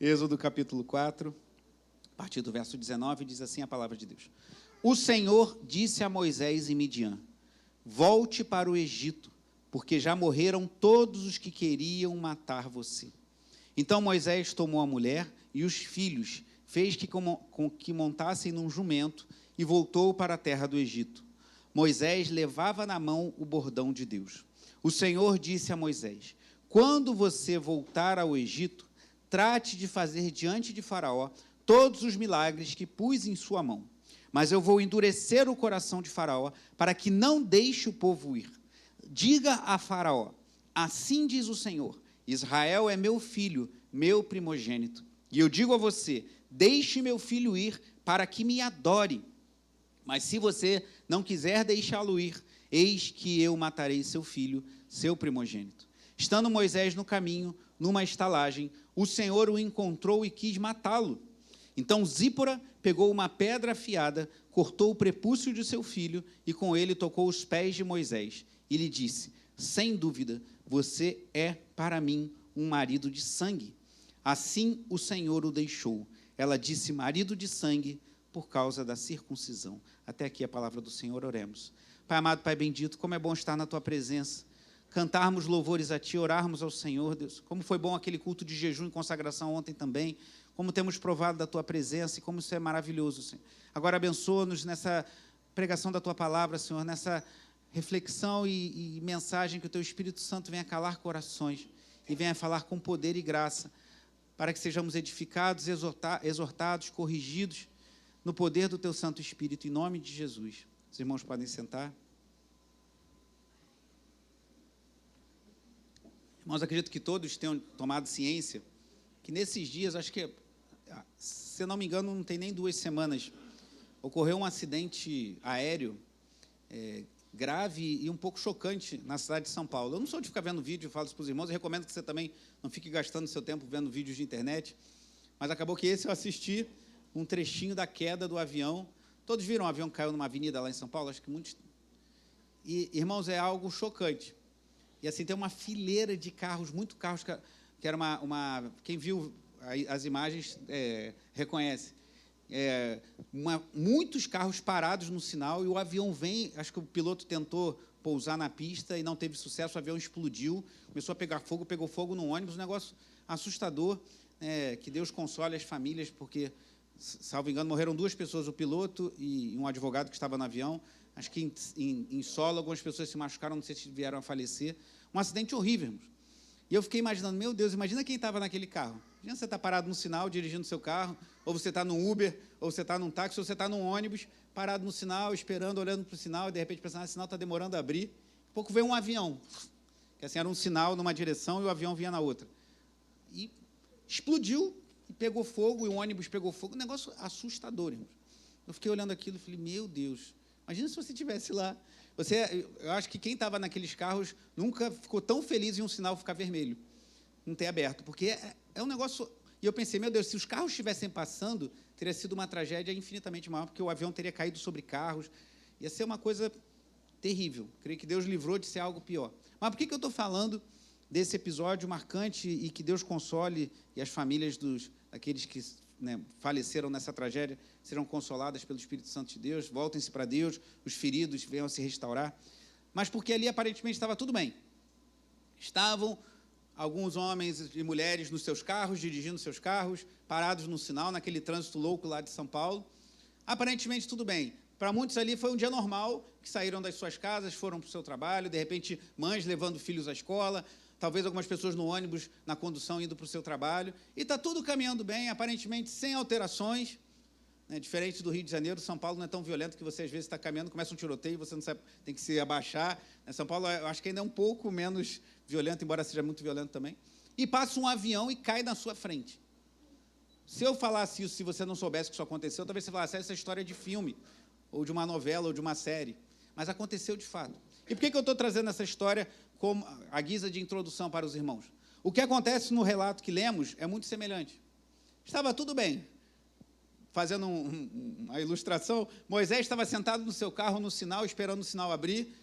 Êxodo capítulo 4, a partir do verso 19, diz assim a palavra de Deus. O Senhor disse a Moisés em Midian: volte para o Egito, porque já morreram todos os que queriam matar você. Então Moisés tomou a mulher e os filhos, fez com que montassem num jumento e voltou para a terra do Egito. Moisés levava na mão o bordão de Deus. O Senhor disse a Moisés: quando você voltar ao Egito, trate de fazer diante de Faraó todos os milagres que pus em sua mão. Mas eu vou endurecer o coração de Faraó, para que não deixe o povo ir. Diga a Faraó: assim diz o Senhor, Israel é meu filho, meu primogênito. E eu digo a você: deixe meu filho ir, para que me adore. Mas se você não quiser deixá-lo ir, eis que eu matarei seu filho, seu primogênito. Estando Moisés no caminho, numa estalagem, o Senhor o encontrou e quis matá-lo. Então Zípora pegou uma pedra afiada, cortou o prepúcio de seu filho e com ele tocou os pés de Moisés. E lhe disse: sem dúvida, você é para mim um marido de sangue. Assim o Senhor o deixou. Ela disse: marido de sangue, por causa da circuncisão. Até aqui a palavra do Senhor, oremos. Pai amado, Pai bendito, como é bom estar na Tua presença, cantarmos louvores a Ti, orarmos ao Senhor, Deus. Como foi bom aquele culto de jejum e consagração ontem também, como temos provado da Tua presença e como isso é maravilhoso, Senhor. Agora abençoa-nos nessa pregação da Tua palavra, Senhor, nessa reflexão e mensagem que o Teu Espírito Santo venha calar corações e venha falar com poder e graça, para que sejamos edificados, exortados, corrigidos no poder do Teu Santo Espírito, em nome de Jesus. Os irmãos podem sentar. Irmãos, acredito que todos tenham tomado ciência que nesses dias, acho que, se não me engano, não tem nem 2 semanas, ocorreu um acidente aéreo grave e um pouco chocante na cidade de São Paulo. Eu não sou de ficar vendo vídeo, eu falo isso para os irmãos, eu recomendo que você também não fique gastando seu tempo vendo vídeos de internet, mas acabou que esse eu assisti um trechinho da queda do avião. Todos viram o avião que caiu numa avenida lá em São Paulo? Acho que muitos. E, irmãos, é algo chocante. E assim, tem uma fileira de carros, muitos carros, que era quem viu as imagens reconhece. Muitos carros parados no sinal, e o avião vem, acho que o piloto tentou pousar na pista e não teve sucesso, o avião explodiu, começou a pegar fogo, pegou fogo no ônibus, um negócio assustador, que Deus console as famílias, porque, salvo engano, morreram 2 pessoas, o piloto e um advogado que estava no avião. Acho que em solo algumas pessoas se machucaram, não sei se vieram a falecer. Um acidente horrível, irmãos. E eu fiquei imaginando, meu Deus, imagina quem estava naquele carro. Imagina você está parado no sinal, dirigindo seu carro, ou você está no Uber, ou você está num táxi, ou você está num ônibus, parado no sinal, esperando, olhando para o sinal, e de repente pensando, esse sinal está demorando a abrir. Daqui a pouco veio um avião, que assim, era um sinal numa direção e o avião vinha na outra. E explodiu, e pegou fogo, e o ônibus pegou fogo. Um negócio assustador, irmãos. Eu fiquei olhando aquilo e falei, meu Deus, imagina se você estivesse lá. Eu acho que quem estava naqueles carros nunca ficou tão feliz em um sinal ficar vermelho, não ter aberto, porque é um negócio. E eu pensei, meu Deus, se os carros estivessem passando, teria sido uma tragédia infinitamente maior, porque o avião teria caído sobre carros, ia ser uma coisa terrível. Creio que Deus livrou de ser algo pior. Mas por que eu estou falando desse episódio marcante e que Deus console e as famílias daqueles que faleceram nessa tragédia serão consoladas pelo Espírito Santo de Deus, voltem-se para Deus, os feridos venham a se restaurar, mas porque ali aparentemente estava tudo bem. Estavam alguns homens e mulheres nos seus carros, dirigindo seus carros, parados no sinal, naquele trânsito louco lá de São Paulo, aparentemente tudo bem. Para muitos ali foi um dia normal, que saíram das suas casas, foram para o seu trabalho, de repente mães levando filhos à escola, talvez algumas pessoas no ônibus, na condução, indo para o seu trabalho, e está tudo caminhando bem, aparentemente sem alterações, diferente do Rio de Janeiro. São Paulo não é tão violento que você, às vezes, está caminhando, começa um tiroteio, você não sabe, tem que se abaixar. São Paulo, eu acho que ainda é um pouco menos violento, embora seja muito violento também. E passa um avião e cai na sua frente. Se eu falasse isso, se você não soubesse que isso aconteceu, talvez você falasse, essa história é de filme, ou de uma novela, ou de uma série. Mas aconteceu de fato. E por que eu estou trazendo essa história como a guisa de introdução para os irmãos? O que acontece no relato que lemos é muito semelhante. Estava tudo bem. Fazendo uma ilustração, Moisés estava sentado no seu carro no sinal, esperando o sinal abrir,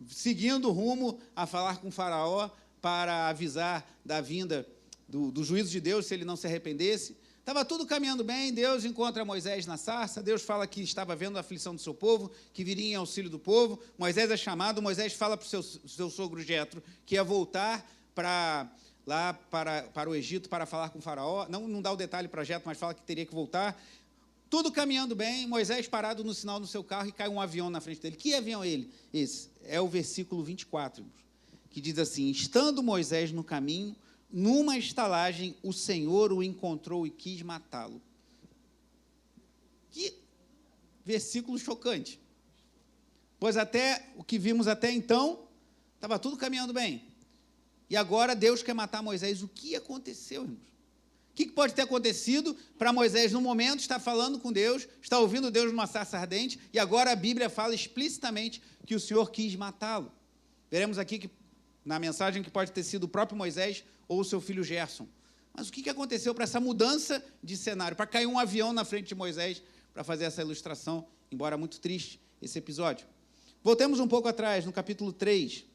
seguindo o rumo a falar com o faraó para avisar da vinda do juízo de Deus se ele não se arrependesse. Estava tudo caminhando bem, Deus encontra Moisés na sarça, Deus fala que estava vendo a aflição do seu povo, que viria em auxílio do povo, Moisés é chamado, Moisés fala para o seu sogro Jetro que ia voltar para o Egito para falar com o faraó, não dá o detalhe para Jetro, mas fala que teria que voltar. Tudo caminhando bem, Moisés parado no sinal do seu carro e cai um avião na frente dele. Que avião é ele? Esse é o versículo 24, irmãos, que diz assim: estando Moisés no caminho, numa estalagem, o Senhor o encontrou e quis matá-lo. Que versículo chocante. Pois até o que vimos até então, estava tudo caminhando bem. E agora Deus quer matar Moisés. O que aconteceu, irmãos? O que pode ter acontecido para Moisés, no momento, estar falando com Deus, está ouvindo Deus numa sarça ardente, e agora a Bíblia fala explicitamente que o Senhor quis matá-lo. Veremos aqui que, na mensagem, que pode ter sido o próprio Moisés ou o seu filho Gerson. Mas o que aconteceu para essa mudança de cenário, para cair um avião na frente de Moisés, para fazer essa ilustração, embora muito triste esse episódio? Voltemos um pouco atrás, no capítulo 3.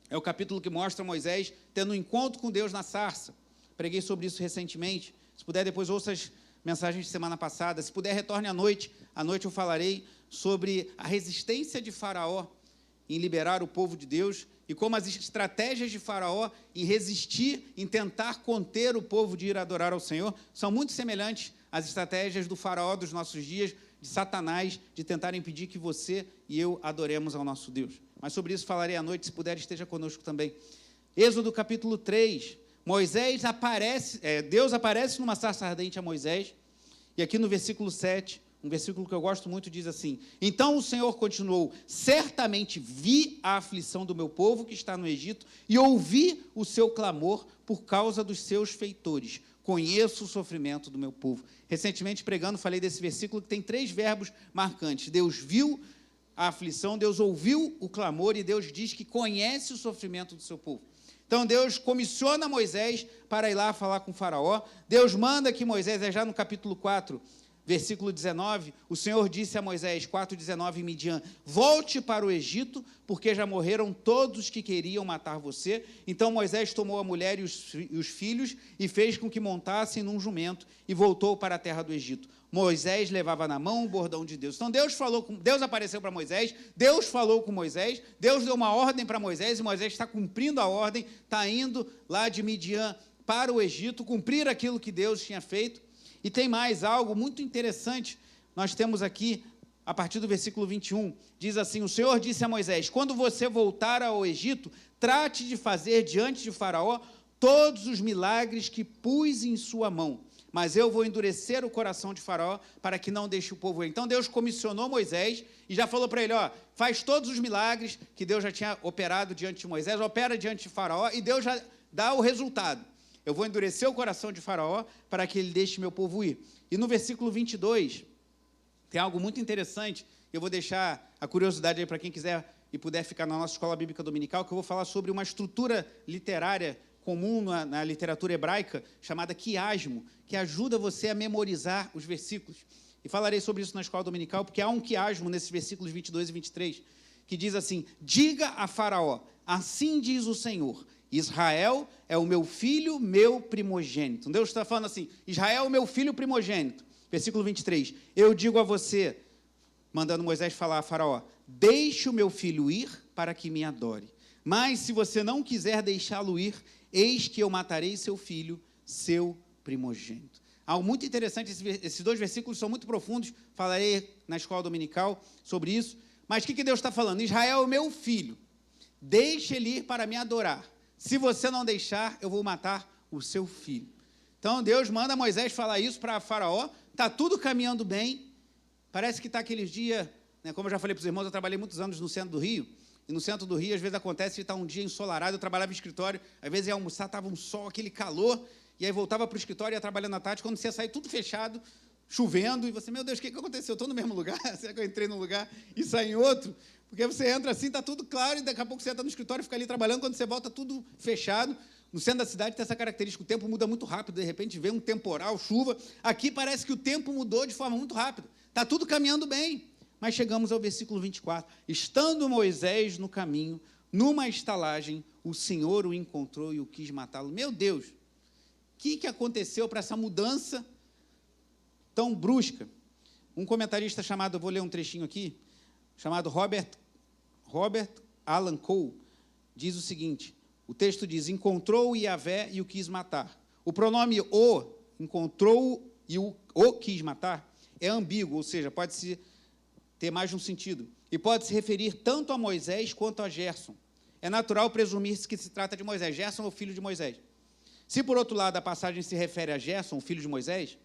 É o capítulo que mostra Moisés tendo um encontro com Deus na sarça. Preguei sobre isso recentemente. Se puder, depois ouça as mensagens de semana passada. Se puder, retorne à noite. À noite eu falarei sobre a resistência de Faraó em liberar o povo de Deus e como as estratégias de Faraó em resistir, em tentar conter o povo de ir adorar ao Senhor, são muito semelhantes às estratégias do Faraó dos nossos dias, de Satanás, de tentar impedir que você e eu adoremos ao nosso Deus. Mas sobre isso falarei à noite. Se puder, esteja conosco também. Êxodo capítulo 3. Deus aparece numa sarça ardente a Moisés, e aqui no versículo 7, um versículo que eu gosto muito, diz assim: então o Senhor continuou, certamente vi a aflição do meu povo que está no Egito, e ouvi o seu clamor por causa dos seus feitores, conheço o sofrimento do meu povo. Recentemente, pregando, falei desse versículo que tem 3 verbos marcantes: Deus viu a aflição, Deus ouviu o clamor, e Deus diz que conhece o sofrimento do seu povo. Então, Deus comissiona Moisés para ir lá falar com o faraó. Deus manda que Moisés, já no capítulo 4, versículo 19, o Senhor disse a Moisés, 4,19, em Midian: volte para o Egito, porque já morreram todos os que queriam matar você. Então, Moisés tomou a mulher e os filhos e fez com que montassem num jumento e voltou para a terra do Egito. Moisés levava na mão o bordão de Deus. Então, Deus apareceu para Moisés, Deus falou com Moisés, Deus deu uma ordem para Moisés, e Moisés está cumprindo a ordem, está indo lá de Midian para o Egito, cumprir aquilo que Deus tinha feito. E tem mais algo muito interessante, nós temos aqui, a partir do versículo 21, diz assim: o Senhor disse a Moisés: quando você voltar ao Egito, trate de fazer diante de Faraó todos os milagres que pus em sua mão, mas eu vou endurecer o coração de Faraó para que não deixe o povo ir. Então Deus comissionou Moisés e já falou para ele: faz todos os milagres que Deus já tinha operado diante de Moisés, opera diante de Faraó, e Deus já dá o resultado. Eu vou endurecer o coração de Faraó para que ele deixe meu povo ir. E no versículo 22, tem algo muito interessante. Eu vou deixar a curiosidade aí para quem quiser e puder ficar na nossa escola bíblica dominical, que eu vou falar sobre uma estrutura literária comum na literatura hebraica, chamada quiasmo, que ajuda você a memorizar os versículos. E falarei sobre isso na escola dominical, porque há um quiasmo nesses versículos 22 e 23, que diz assim: diga a Faraó, assim diz o Senhor, Israel é o meu filho, meu primogênito. Deus está falando assim: Israel é o meu filho primogênito. Versículo 23, eu digo a você, mandando Moisés falar a Faraó: deixe o meu filho ir para que me adore. Mas se você não quiser deixá-lo ir, eis que eu matarei seu filho, seu primogênito. Algo muito interessante, esses 2 versículos são muito profundos, falarei na escola dominical sobre isso. Mas o que Deus está falando? Israel é o meu filho, deixe ele ir para me adorar. Se você não deixar, eu vou matar o seu filho. Então, Deus manda Moisés falar isso para Faraó, está tudo caminhando bem, parece que está aqueles dias, né, como eu já falei para os irmãos, eu trabalhei muitos anos no centro do Rio, e no centro do Rio, às vezes acontece de estar um dia ensolarado, eu trabalhava em escritório, às vezes ia almoçar, estava um sol, aquele calor, e aí voltava para o escritório, ia trabalhando à tarde, quando você ia sair tudo fechado, chovendo, e você, meu Deus, o que aconteceu? Eu estou no mesmo lugar? Será que eu entrei num lugar e saí em outro? Porque você entra assim, está tudo claro, e daqui a pouco você entra no escritório e fica ali trabalhando, quando você volta, tudo fechado. No centro da cidade tem essa característica, o tempo muda muito rápido, de repente vem um temporal, chuva. Aqui parece que o tempo mudou de forma muito rápida. Está tudo caminhando bem. Mas chegamos ao versículo 24. Estando Moisés no caminho, numa estalagem, o Senhor o encontrou e o quis matá-lo. Meu Deus, que aconteceu para essa mudança tão brusca? Um comentarista chamado, vou ler um trechinho aqui, chamado Robert Alan Cole, diz o seguinte, o texto diz, encontrou Yahvé e o quis matar. O pronome o, encontrou e o quis matar, é ambíguo, ou seja, pode ter mais de um sentido, e pode se referir tanto a Moisés quanto a Gerson. É natural presumir-se que se trata de Moisés. Gerson é o filho de Moisés. Se, por outro lado, a passagem se refere a Gerson, o filho de Moisés,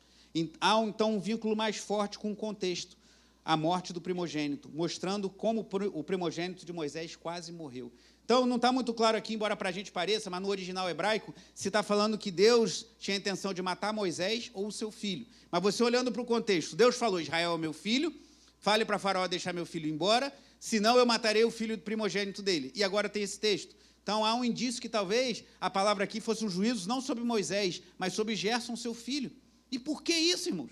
há, então, um vínculo mais forte com o contexto, a morte do primogênito, mostrando como o primogênito de Moisés quase morreu. Então, não está muito claro aqui, embora para a gente pareça, mas no original hebraico, se está falando que Deus tinha a intenção de matar Moisés ou o seu filho. Mas você olhando para o contexto, Deus falou, Israel é meu filho, fale para Faraó deixar meu filho embora, senão eu matarei o filho primogênito dele. E agora tem esse texto. Então, há um indício que talvez a palavra aqui fosse um juízo não sobre Moisés, mas sobre Gerson, seu filho. E por que isso, irmãos?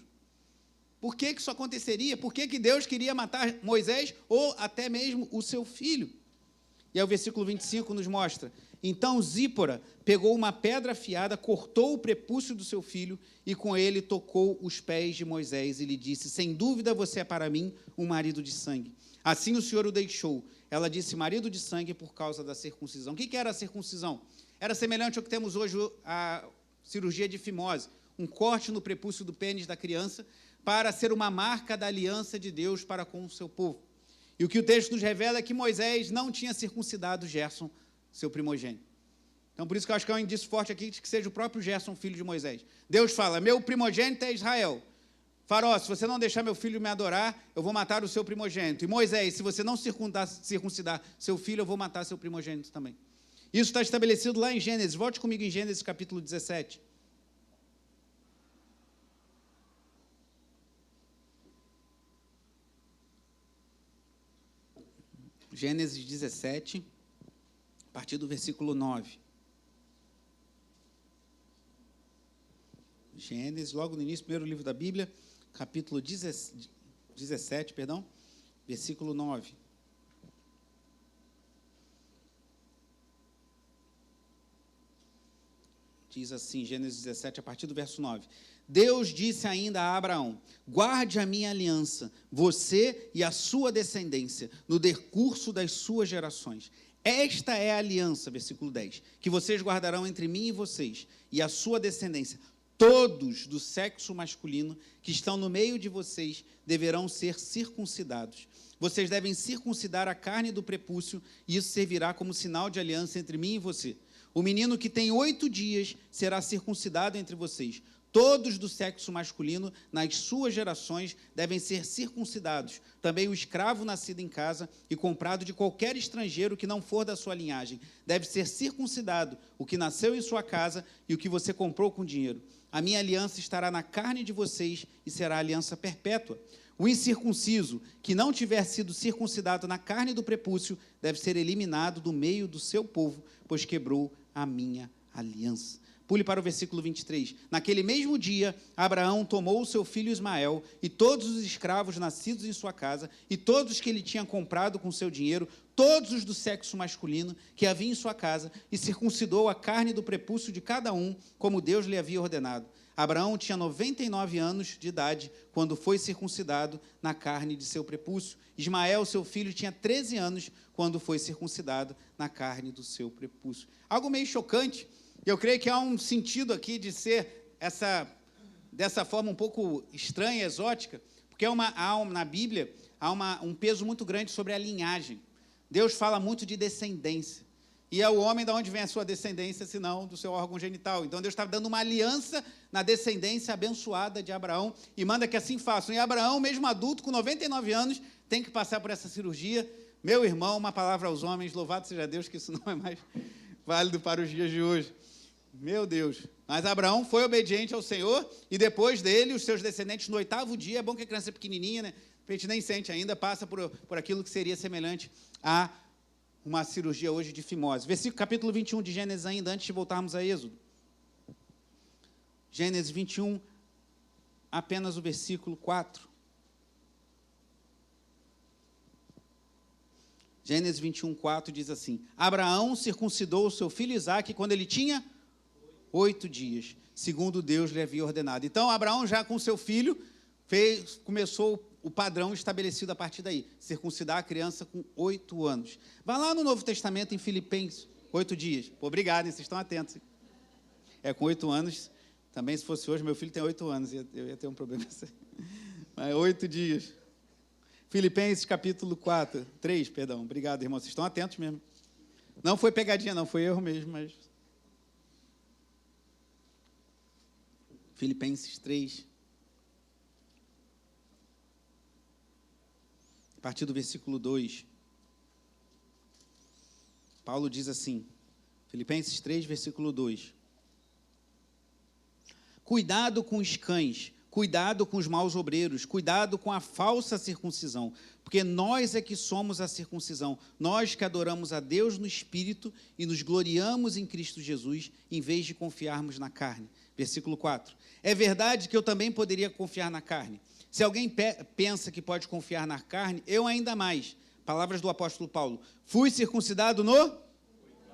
Por que isso aconteceria? Por que Deus queria matar Moisés ou até mesmo o seu filho? E aí o versículo 25 nos mostra, então Zípora pegou uma pedra afiada, cortou o prepúcio do seu filho e com ele tocou os pés de Moisés e lhe disse, sem dúvida você é para mim um marido de sangue. Assim o Senhor o deixou. Ela disse, marido de sangue por causa da circuncisão. O que era a circuncisão? Era semelhante ao que temos hoje, a cirurgia de fimose, um corte no prepúcio do pênis da criança para ser uma marca da aliança de Deus para com o seu povo. E o que o texto nos revela é que Moisés não tinha circuncidado Gerson, seu primogênito. Então, por isso que eu acho que é um indício forte aqui de que seja o próprio Gerson, filho de Moisés. Deus fala, meu primogênito é Israel. Faraó, se você não deixar meu filho me adorar, eu vou matar o seu primogênito. E Moisés, se você não circuncidar seu filho, eu vou matar seu primogênito também. Isso está estabelecido lá em Gênesis. Volte comigo em Gênesis, capítulo 17. Gênesis 17, a partir do versículo 9. Gênesis, logo no início, primeiro livro da Bíblia, capítulo 17, versículo 9. Diz assim, Gênesis 17, a partir do verso 9. Deus disse ainda a Abraão, guarde a minha aliança, você e a sua descendência, no decurso das suas gerações. Esta é a aliança, versículo 10, que vocês guardarão entre mim e vocês, e a sua descendência. Todos do sexo masculino que estão no meio de vocês deverão ser circuncidados. Vocês devem circuncidar a carne do prepúcio, e isso servirá como sinal de aliança entre mim e você. O menino que tem 8 dias será circuncidado entre vocês. Todos do sexo masculino, nas suas gerações, devem ser circuncidados. Também o escravo nascido em casa e comprado de qualquer estrangeiro que não for da sua linhagem, deve ser circuncidado, o que nasceu em sua casa e o que você comprou com dinheiro. A minha aliança estará na carne de vocês e será aliança perpétua. O incircunciso, que não tiver sido circuncidado na carne do prepúcio, deve ser eliminado do meio do seu povo, pois quebrou a minha aliança. Pule para o versículo 23. Naquele mesmo dia, Abraão tomou o seu filho Ismael e todos os escravos nascidos em sua casa e todos os que ele tinha comprado com seu dinheiro, todos os do sexo masculino que havia em sua casa, e circuncidou a carne do prepúcio de cada um, como Deus lhe havia ordenado. Abraão tinha 99 anos de idade quando foi circuncidado na carne de seu prepúcio. Ismael, seu filho, tinha 13 anos quando foi circuncidado na carne do seu prepúcio. Algo meio chocante. Eu creio que há um sentido aqui de ser dessa forma um pouco estranha, exótica, porque na Bíblia há um peso muito grande sobre a linhagem. Deus fala muito de descendência. E é o homem de onde vem a sua descendência, senão do seu órgão genital. Então, Deus está dando uma aliança na descendência abençoada de Abraão e manda que assim façam. E Abraão, mesmo adulto, com 99 anos, tem que passar por essa cirurgia. Meu irmão, uma palavra aos homens, louvado seja Deus, que isso não é mais válido para os dias de hoje. Meu Deus. Mas Abraão foi obediente ao Senhor e depois dele, os seus descendentes, no 8º dia, é bom que a criança é pequenininha, né? A gente nem sente ainda, passa por aquilo que seria semelhante a uma cirurgia hoje de fimose. Capítulo 21 de Gênesis ainda, antes de voltarmos a Êxodo. Gênesis 21, apenas o versículo 4. Gênesis 21, 4 diz assim, Abraão circuncidou o seu filho Isaque quando ele tinha 8 dias. segundo Deus lhe havia ordenado. Então, Abraão, já com seu filho, começou o padrão estabelecido a partir daí, circuncidar a criança com 8 anos. Vai lá no Novo Testamento, em Filipenses, 8 dias. Pô, obrigado, hein? Vocês estão atentos. Com 8 anos, também se fosse hoje, meu filho tem 8 anos, eu ia ter um problema. Mas 8 dias. Filipenses capítulo 3, perdão. Obrigado, irmão. Vocês estão atentos mesmo. Não foi pegadinha, não, foi erro mesmo, mas... Filipenses 3. A partir do versículo 2. Paulo diz assim, Filipenses 3, versículo 2. Cuidado com os cães, cuidado com os maus obreiros, cuidado com a falsa circuncisão, porque nós é que somos a circuncisão, nós que adoramos a Deus no Espírito e nos gloriamos em Cristo Jesus, em vez de confiarmos na carne. Versículo 4. É verdade que eu também poderia confiar na carne. Se alguém pensa que pode confiar na carne, eu ainda mais. Palavras do apóstolo Paulo. Fui circuncidado no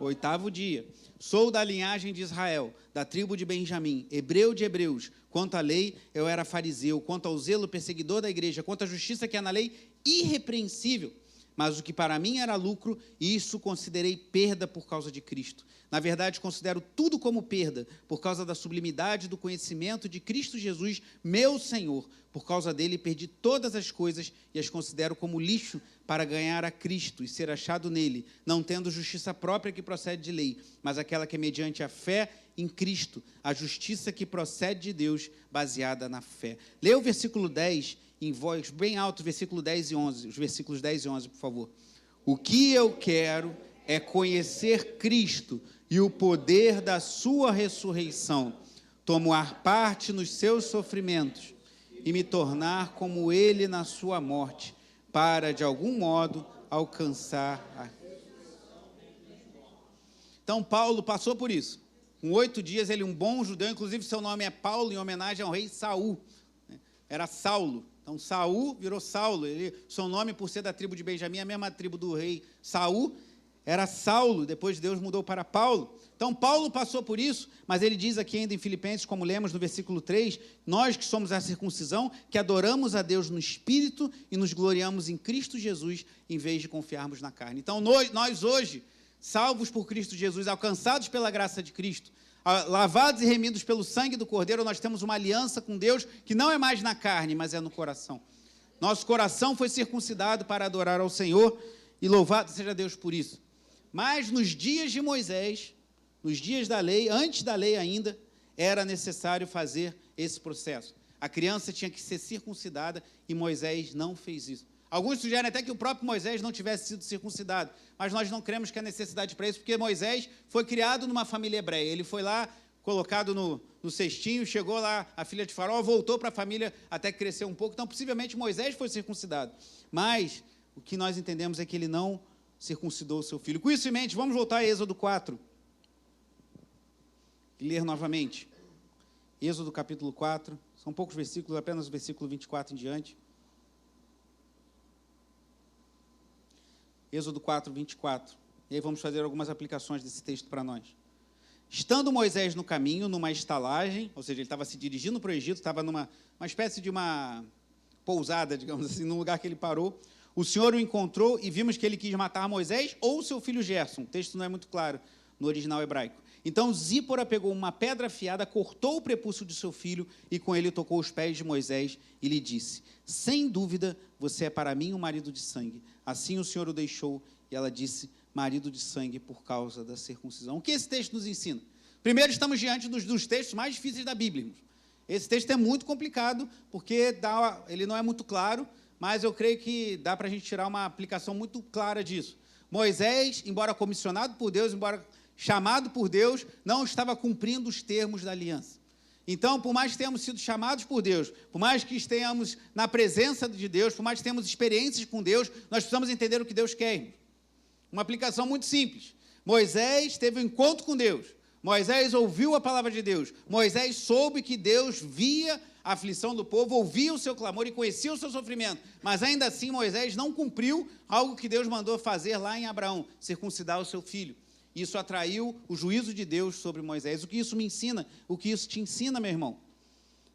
8º dia. Sou da linhagem de Israel, da tribo de Benjamim, hebreu de hebreus. Quanto à lei, eu era fariseu. Quanto ao zelo, perseguidor da igreja. Quanto à justiça que há na lei, irrepreensível. Mas o que para mim era lucro, isso considerei perda por causa de Cristo. Na verdade, considero tudo como perda, por causa da sublimidade do conhecimento de Cristo Jesus, meu Senhor. Por causa dele, perdi todas as coisas e as considero como lixo para ganhar a Cristo e ser achado nele, não tendo justiça própria que procede de lei, mas aquela que é mediante a fé em Cristo, a justiça que procede de Deus, baseada na fé. Leia o versículo 10, em voz bem alto, versículo 10 e 11, os versículos 10 e 11, por favor. O que eu quero é conhecer Cristo e o poder da sua ressurreição, tomar parte nos seus sofrimentos e me tornar como ele na sua morte, para, de algum modo, alcançar a... Então, Paulo passou por isso. Com 8 dias, ele um bom judeu, inclusive seu nome é Paulo, em homenagem ao rei Saul. Era Saulo. Então, Saul virou Saulo. Seu nome, por ser da tribo de Benjamim, a mesma tribo do rei Saul, era Saulo. Depois Deus mudou para Paulo. Então, Paulo passou por isso, mas ele diz aqui ainda em Filipenses, como lemos no versículo 3, nós que somos a circuncisão, que adoramos a Deus no Espírito e nos gloriamos em Cristo Jesus, em vez de confiarmos na carne. Então, nós hoje, salvos por Cristo Jesus, alcançados pela graça de Cristo, lavados e remidos pelo sangue do Cordeiro, nós temos uma aliança com Deus que não é mais na carne, mas é no coração. Nosso coração foi circuncidado para adorar ao Senhor e louvado seja Deus por isso. Mas nos dias de Moisés, nos dias da lei, antes da lei ainda, era necessário fazer esse processo. A criança tinha que ser circuncidada e Moisés não fez isso. Alguns sugerem até que o próprio Moisés não tivesse sido circuncidado, mas nós não cremos que há necessidade para isso, porque Moisés foi criado numa família hebreia. Ele foi lá, colocado no cestinho, chegou lá, a filha de Faraó, voltou para a família até que cresceu um pouco. Então, possivelmente, Moisés foi circuncidado. Mas o que nós entendemos é que ele não circuncidou o seu filho. Com isso em mente, vamos voltar a Êxodo 4. E ler novamente. Êxodo capítulo 4. São poucos versículos, apenas o versículo 24 em diante. Êxodo 4, 24. E aí vamos fazer algumas aplicações desse texto para nós. Estando Moisés no caminho, numa estalagem, ou seja, ele estava se dirigindo para o Egito, estava numa espécie de uma pousada, digamos assim, num lugar que ele parou. O Senhor o encontrou e vimos que ele quis matar Moisés ou seu filho Gerson. O texto não é muito claro no original hebraico. Então Zípora pegou uma pedra afiada, cortou o prepúcio de seu filho e com ele tocou os pés de Moisés e lhe disse: sem dúvida, você é para mim um marido de sangue. Assim o Senhor o deixou e ela disse: marido de sangue por causa da circuncisão. O que esse texto nos ensina? Primeiro, estamos diante dos textos mais difíceis da Bíblia. Esse texto é muito complicado porque ele não é muito claro, mas eu creio que dá para a gente tirar uma aplicação muito clara disso. Moisés, embora comissionado por Deus, embora chamado por Deus, não estava cumprindo os termos da aliança. Então, por mais que tenhamos sido chamados por Deus, por mais que estejamos na presença de Deus, por mais que tenhamos experiências com Deus, nós precisamos entender o que Deus quer. Uma aplicação muito simples. Moisés teve um encontro com Deus. Moisés ouviu a palavra de Deus. Moisés soube que Deus via a aflição do povo, ouvia o seu clamor e conhecia o seu sofrimento. Mas ainda assim, Moisés não cumpriu algo que Deus mandou fazer lá em Abraão, circuncidar o seu filho. Isso atraiu o juízo de Deus sobre Moisés. O que isso me ensina? O que isso te ensina, meu irmão?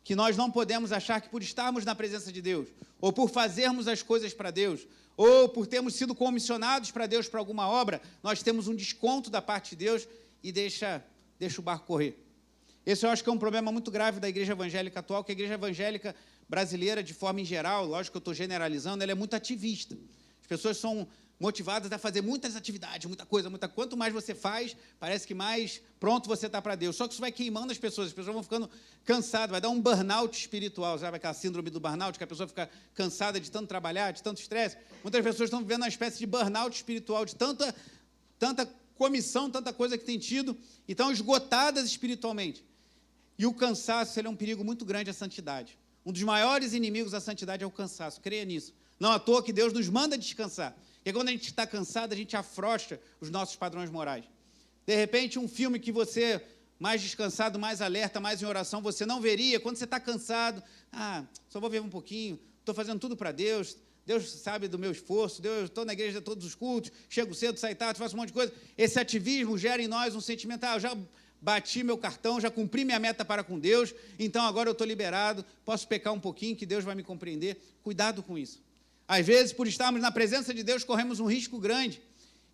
Que nós não podemos achar que por estarmos na presença de Deus, ou por fazermos as coisas para Deus, ou por termos sido comissionados para Deus para alguma obra, nós temos um desconto da parte de Deus e deixa o barco correr. Esse eu acho que é um problema muito grave da igreja evangélica atual, que a igreja evangélica brasileira, de forma em geral, lógico que eu estou generalizando, ela é muito ativista. As pessoas são motivadas a fazer muitas atividades, muita coisa. Quanto mais você faz, parece que mais pronto você está para Deus. Só que isso vai queimando as pessoas vão ficando cansadas, vai dar um burnout espiritual, sabe aquela síndrome do burnout, que a pessoa fica cansada de tanto trabalhar, de tanto estresse. Muitas pessoas estão vivendo uma espécie de burnout espiritual, de tanta comissão, tanta coisa que tem tido, e estão esgotadas espiritualmente. E o cansaço, ele é um perigo muito grande à santidade. Um dos maiores inimigos da santidade é o cansaço, creia nisso. Não à toa que Deus nos manda descansar. Porque quando a gente está cansado, a gente afrouxa os nossos padrões morais. De repente, um filme que você, mais descansado, mais alerta, mais em oração, você não veria. Quando você está cansado, só vou ver um pouquinho, estou fazendo tudo para Deus, Deus sabe do meu esforço, Deus, estou na igreja de todos os cultos, chego cedo, saio tarde, faço um monte de coisa. Esse ativismo gera em nós um sentimento, eu já bati meu cartão, já cumpri minha meta para com Deus, então agora eu estou liberado, posso pecar um pouquinho, que Deus vai me compreender. Cuidado com isso. Às vezes, por estarmos na presença de Deus, corremos um risco grande.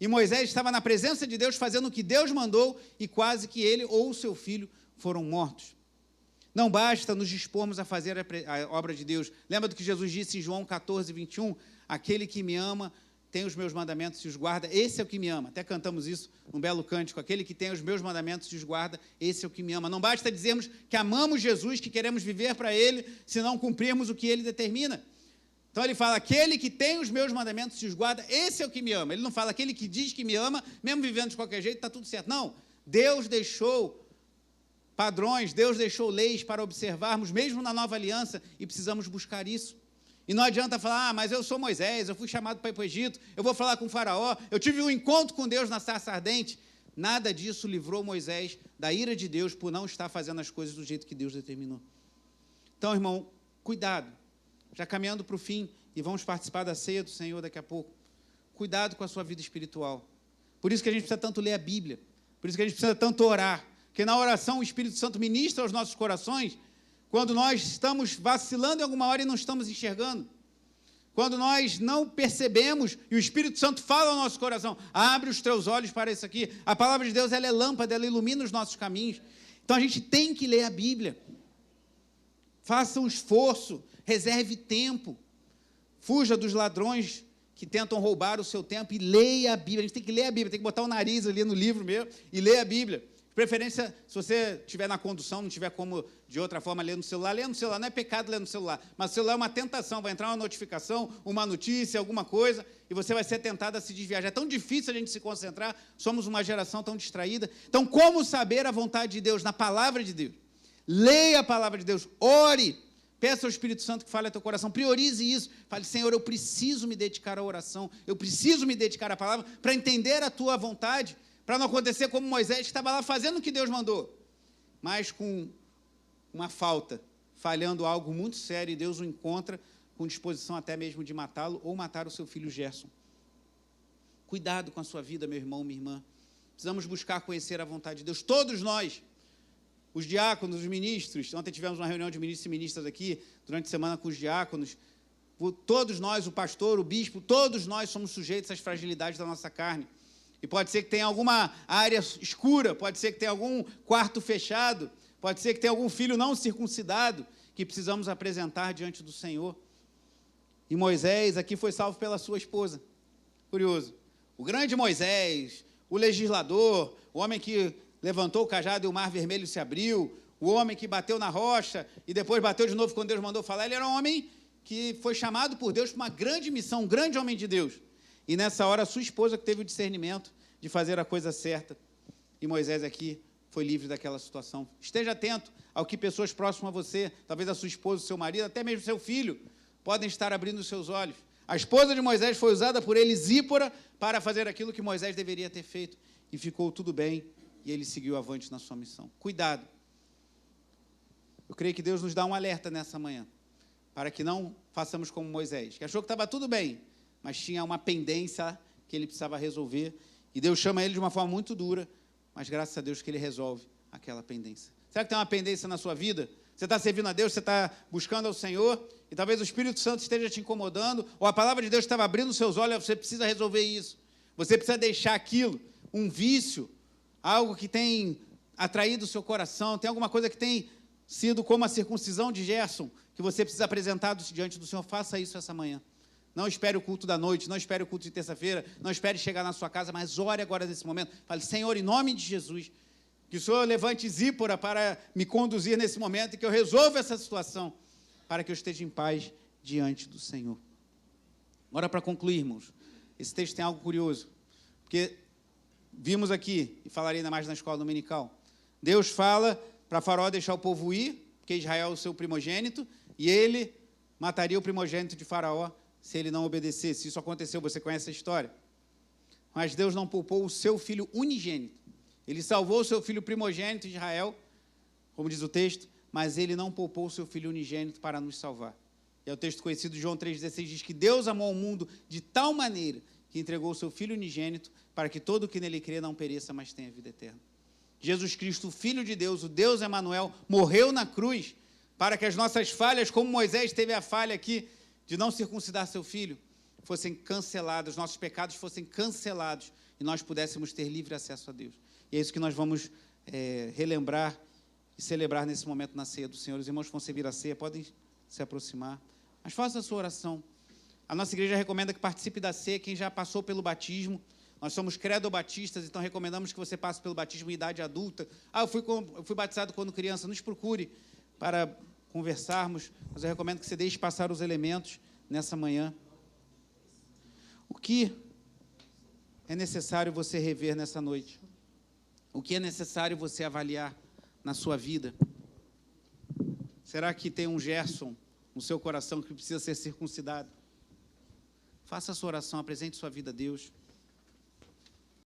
E Moisés estava na presença de Deus, fazendo o que Deus mandou, e quase que ele ou o seu filho foram mortos. Não basta nos dispormos a fazer a obra de Deus. Lembra do que Jesus disse em João 14, 21? Aquele que me ama tem os meus mandamentos e os guarda, esse é o que me ama. Até cantamos isso num belo cântico. Aquele que tem os meus mandamentos e os guarda, esse é o que me ama. Não basta dizermos que amamos Jesus, que queremos viver para Ele, se não cumprirmos o que Ele determina. Então ele fala, aquele que tem os meus mandamentos e os guarda, esse é o que me ama. Ele não fala, aquele que diz que me ama, mesmo vivendo de qualquer jeito, está tudo certo. Não, Deus deixou padrões, Deus deixou leis para observarmos, mesmo na nova aliança, e precisamos buscar isso. E não adianta falar, mas eu sou Moisés, eu fui chamado para ir para o Egito, eu vou falar com o faraó, eu tive um encontro com Deus na sarça ardente. Nada disso livrou Moisés da ira de Deus por não estar fazendo as coisas do jeito que Deus determinou. Então, irmão, cuidado. Já caminhando para o fim, e vamos participar da ceia do Senhor daqui a pouco. Cuidado com a sua vida espiritual. Por isso que a gente precisa tanto ler a Bíblia. Por isso que a gente precisa tanto orar. Porque na oração o Espírito Santo ministra aos nossos corações quando nós estamos vacilando em alguma hora e não estamos enxergando. Quando nós não percebemos e o Espírito Santo fala ao nosso coração, abre os teus olhos para isso aqui. A palavra de Deus, ela é lâmpada, ela ilumina os nossos caminhos. Então a gente tem que ler a Bíblia. Faça um esforço, reserve tempo. Fuja dos ladrões que tentam roubar o seu tempo e leia a Bíblia. A gente tem que ler a Bíblia, tem que botar o nariz ali no livro mesmo e ler a Bíblia. De preferência, se você estiver na condução, não tiver como, de outra forma, ler no celular. Ler no celular não é pecado ler no celular, mas o celular é uma tentação. Vai entrar uma notificação, uma notícia, alguma coisa, e você vai ser tentado a se desviar. Já é tão difícil a gente se concentrar, somos uma geração tão distraída. Então, como saber a vontade de Deus? Na palavra de Deus. Leia a palavra de Deus, ore, peça ao Espírito Santo que fale ao teu coração, priorize isso, fale, Senhor, eu preciso me dedicar à oração, eu preciso me dedicar à palavra para entender a tua vontade, para não acontecer como Moisés, que estava lá fazendo o que Deus mandou, mas com uma falta, falhando algo muito sério, e Deus o encontra com disposição até mesmo de matá-lo ou matar o seu filho Gerson. Cuidado com a sua vida, meu irmão, minha irmã. Precisamos buscar conhecer a vontade de Deus, todos nós. Os diáconos, os ministros, ontem tivemos uma reunião de ministros e ministras aqui, durante a semana com os diáconos, todos nós, o pastor, o bispo, todos nós somos sujeitos às fragilidades da nossa carne. E pode ser que tenha alguma área escura, pode ser que tenha algum quarto fechado, pode ser que tenha algum filho não circuncidado, que precisamos apresentar diante do Senhor. E Moisés aqui foi salvo pela sua esposa. Curioso. O grande Moisés, o legislador, o homem que levantou o cajado e o mar vermelho se abriu, o homem que bateu na rocha e depois bateu de novo quando Deus mandou falar, ele era um homem que foi chamado por Deus para uma grande missão, um grande homem de Deus. E nessa hora a sua esposa que teve o discernimento de fazer a coisa certa. E Moisés aqui foi livre daquela situação. Esteja atento ao que pessoas próximas a você, talvez a sua esposa, o seu marido, até mesmo seu filho, podem estar abrindo os seus olhos. A esposa de Moisés foi usada por ele, Zípora, para fazer aquilo que Moisés deveria ter feito. E ficou tudo bem. E ele seguiu avante na sua missão. Cuidado. Eu creio que Deus nos dá um alerta nessa manhã, para que não façamos como Moisés, que achou que estava tudo bem, mas tinha uma pendência que ele precisava resolver, E Deus chama ele de uma forma muito dura, mas graças a Deus que ele resolve aquela pendência. Será que tem uma pendência na sua vida? Você está servindo a Deus, você está buscando ao Senhor, e talvez o Espírito Santo esteja te incomodando, ou a palavra de Deus estava abrindo os seus olhos, você precisa resolver isso. Você precisa deixar aquilo, um vício, algo que tem atraído o seu coração, tem alguma coisa que tem sido como a circuncisão de Gerson, que você precisa apresentar diante do Senhor. Faça isso essa manhã. Não espere o culto da noite, não espere o culto de terça-feira, não espere chegar na sua casa, mas ore agora nesse momento. Fale, Senhor, em nome de Jesus, que o Senhor levante Zípora para me conduzir nesse momento e que eu resolva essa situação, para que eu esteja em paz diante do Senhor. Agora, para concluir, irmãos, esse texto tem algo curioso, porque vimos aqui, e falarei ainda mais na escola dominical, Deus fala para Faraó deixar o povo ir, porque Israel é o seu primogênito, e ele mataria o primogênito de Faraó se ele não obedecesse. Isso aconteceu, você conhece a história. Mas Deus não poupou o seu filho unigênito. Ele salvou o seu filho primogênito de Israel, como diz o texto, mas ele não poupou o seu filho unigênito para nos salvar. E é o texto conhecido de João 3,16, diz que Deus amou o mundo de tal maneira que entregou o seu filho unigênito para que todo o que nele crê não pereça, mas tenha vida eterna. Jesus Cristo, o Filho de Deus, o Deus Emanuel, morreu na cruz para que as nossas falhas, como Moisés teve a falha aqui de não circuncidar seu filho, fossem canceladas, nossos pecados fossem cancelados e nós pudéssemos ter livre acesso a Deus. E é isso que nós vamos relembrar e celebrar nesse momento na ceia do Senhor. Os irmãos que vão servir a ceia podem se aproximar, mas faça a sua oração. A nossa igreja recomenda que participe da ceia quem já passou pelo batismo. Nós somos credo-batistas, então recomendamos que você passe pelo batismo em idade adulta. Eu fui batizado quando criança. Nos procure para conversarmos, mas eu recomendo que você deixe passar os elementos nessa manhã. O que é necessário você rever nessa noite? O que é necessário você avaliar na sua vida? Será que tem um Gerson no seu coração que precisa ser circuncidado? Faça a sua oração, apresente sua vida a Deus.